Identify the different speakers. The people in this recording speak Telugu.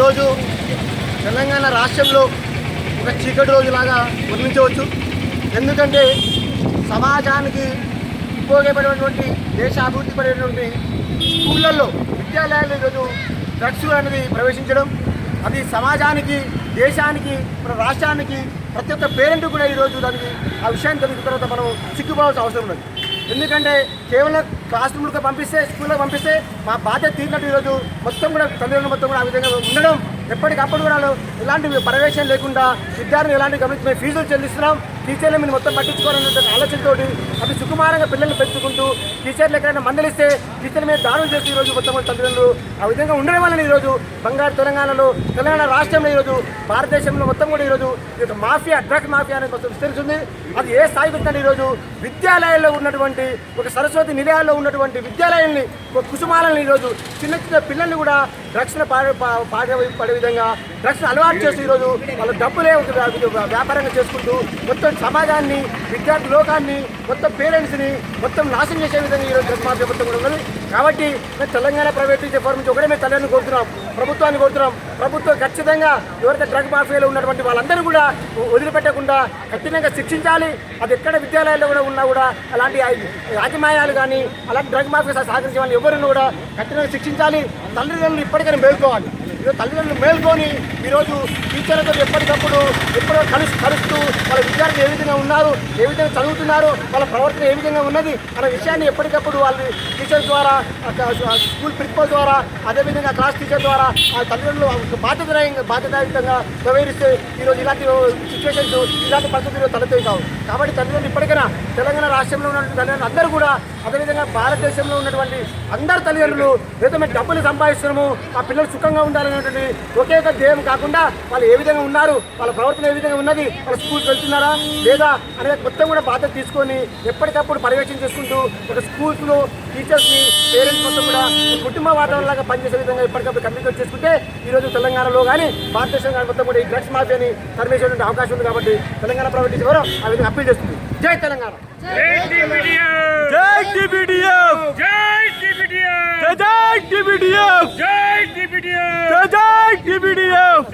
Speaker 1: ఈరోజు తెలంగాణ రాష్ట్రంలో ఒక చీకటి రోజులాగా వర్ణించవచ్చు. ఎందుకంటే సమాజానికి ఉపయోగపడేటువంటి దేశ అభివృద్ధి పడేటువంటి స్కూళ్ళల్లో విద్యాలయాల్లో ఈరోజు డ్రగ్స్ అనేది ప్రవేశించడం, అది సమాజానికి, దేశానికి, మన రాష్ట్రానికి, ప్రతి ఒక్క పేరెంట్ కూడా ఈరోజు దానికి ఆ విషయాన్ని తెలిసిన తర్వాత మనం సిగ్గుపోవాల్సిన అవసరం ఉన్నది. ఎందుకంటే కేవలం క్లాస్ రూమ్లకు పంపిస్తే, స్కూల్లో పంపిస్తే మా బాధ్యత తీరినట్టు ఈరోజు మొత్తం కూడా తల్లిదండ్రులు మొత్తం కూడా ఆ విధంగా ఉండడం, ఎప్పటికప్పుడు కూడా ఎలాంటి పర్యవేక్షణ లేకుండా విద్యార్థులు ఎలాంటి గమనించి మేము ఫీజులు చెల్లిస్తున్నాం, టీచర్లు మీరు మొత్తం పట్టించుకోవాలనే ఆలోచనతో అది సుకుమారంగా పిల్లల్ని పెంచుకుంటూ టీచర్లు ఎక్కడైనా మందలిస్తే టీచర్ల మీద దాడులు చేసి ఈరోజు మొత్తం తల్లిదండ్రులు ఆ విధంగా ఉండడం వల్ల ఈరోజు బంగారు తెలంగాణ రాష్ట్రంలో ఈరోజు భారతదేశంలో మొత్తం కూడా ఈరోజు మాఫియా, డ్రగ్స్ మాఫియా అనేది మొత్తం విస్తరిస్తుంది. అది ఏ స్థాయికి వచ్చిందంటే ఈరోజు విద్యాలయాల్లో ఉన్నటువంటి ఒక సరస్వతి నిలయాల్లో ఉన్నటువంటి విద్యాలయాల్ని, ఒక కుసుమాలని ఈరోజు చిన్న చిన్న పిల్లల్ని కూడా డ్రగ్స్ని పడే విధంగా డ్రగ్స్ని అలవాటు చేసి ఈరోజు వాళ్ళ డబ్బులే ఒక వ్యాపారంగా చేసుకుంటూ మొత్తం సమాజాన్ని, విద్యార్థి లోకాన్ని, మొత్తం పేరెంట్స్ని మొత్తం నాశనం చేసే విధంగా ఈరోజు డ్రగ్స్ మాఫియా మొత్తం కూడా ఉన్నది. కాబట్టి మేము తెలంగాణ ప్రైవేట్ టీచర్ ఫోరం నుంచి ఒకటే మేము తల్లిదండ్రులు కోరుతున్నాం, ప్రభుత్వాన్ని కోరుతున్నాం. ప్రభుత్వం ఖచ్చితంగా ఎవరైతే డ్రగ్ మాఫియాలో ఉన్నటువంటి వాళ్ళందరూ కూడా వదిలిపెట్టకుండా కఠినంగా శిక్షించాలి. అది ఎక్కడ విద్యాలయాల్లో కూడా ఉన్నా కూడా అలాంటి యాజమాన్యాలు కానీ అలాంటి డ్రగ్ మాఫియా సహకరించే వాళ్ళు ఎవరిని కూడా కఠినంగా శిక్షించాలి. తల్లిదండ్రులు ఇప్పటికైనా మేల్కోవాలి. ఈరోజు తల్లిదండ్రులు మేల్కొని ఈరోజు టీచర్లతో ఎప్పటికప్పుడు ఎప్పుడో కలుస్తూ వాళ్ళ విద్యార్థులు ఏ విధంగా ఉన్నారు, ఏ విధంగా చదువుతున్నారు, వాళ్ళ ప్రవర్తన ఏ విధంగా ఉన్నది అనే విషయాన్ని ఎప్పటికప్పుడు వాళ్ళ టీచర్స్ ద్వారా, స్కూల్ ప్రిన్సిపల్ ద్వారా, అదేవిధంగా క్లాస్ టీచర్ ద్వారా ఆ తల్లిదండ్రులు బాధ్యతాయుతంగా వ్యవహరిస్తే ఈరోజు ఇలాంటి సిచ్యువేషన్స్, ఇలాంటి పరిస్థితులు తలెత్తాయి కావు. కాబట్టి తల్లిదండ్రులు ఇప్పటికైనా తెలంగాణ రాష్ట్రంలో ఉన్నటువంటి తల్లిదండ్రులు అందరూ కూడా, అదేవిధంగా భారతదేశంలో ఉన్నటువంటి అందరు తల్లిదండ్రులు ఏదో మేము డబ్బులు సంపాదిస్తున్నాము, ఆ పిల్లలు సుఖంగా ఉండాలనేటువంటి ఒకే ఒక ధ్యేయం కాకుండా వాళ్ళు ఏ విధంగా ఉన్నారు, వాళ్ళ ప్రవర్తన ఏ విధంగా ఉన్నది, వాళ్ళ స్కూల్కి వెళ్తున్నారా లేదా అనేది మొత్తం కూడా బాధ్యత తీసుకొని ఎప్పటికప్పుడు పర్యవేక్షణ చేసుకుంటూ ఒక స్కూల్స్లో టీచర్స్ని, పేరెంట్స్ మొత్తం కూడా కుటుంబ వాతావరణంలాగా పనిచేసే విధంగా ఎప్పటికప్పుడు కమ్యూనికేట్ చేసుకుంటే ఈరోజు తెలంగాణలో కానీ భారతదేశం కానీ మొత్తం కూడా ఈ డ్రగ్స్ మాఫియాని తరిమేసేటువంటి అవకాశం ఉంది. కాబట్టి తెలంగాణ ప్రైవేట్ టీచర్ ఎవరో ఆ విధంగా అప్పీల్ చేస్తుంది. జై తెలంగాణ,
Speaker 2: జై టీబీడీఎఫ్, జై టీబీడీఎఫ్, జై టీబీడీఎఫ్, జై టీబీడీఎఫ్, జై టీబీడీఎఫ్, జై టీబీడీఎఫ్.